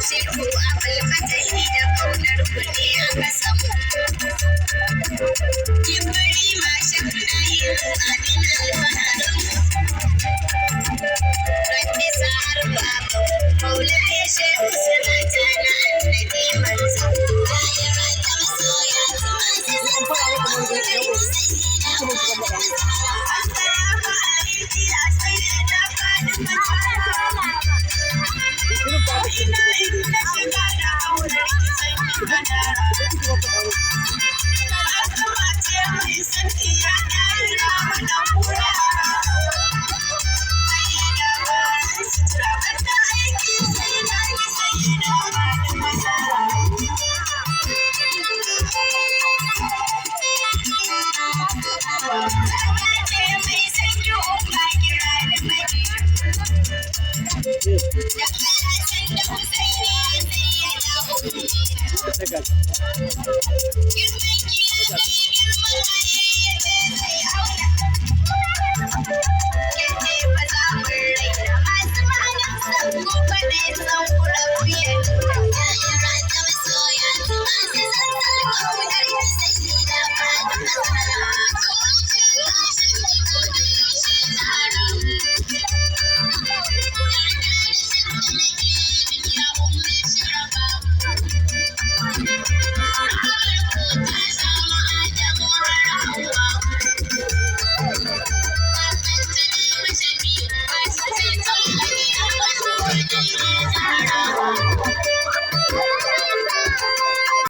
Shehu Abul Fatahi da kaunar kuɗi aka samu. Kibiri ma shakka yin abin alfaharin. Rabbi sa'ar babu maula ya shehu suna tana annabi manzo. Da'ira ta masoya ta masu zanta wa kaunar musayyida Assalamu alaikum ya sayyida Fatima Zahra. Ina inda shiga da auren ki sanyi kadara. Fatima ce mai sanki ya ɗaya mana kura. Sayyida ba sutura wata aiki sai na ki sayyida Fatima Zahra. Fatima ce mai sanki umma kira da mani. Da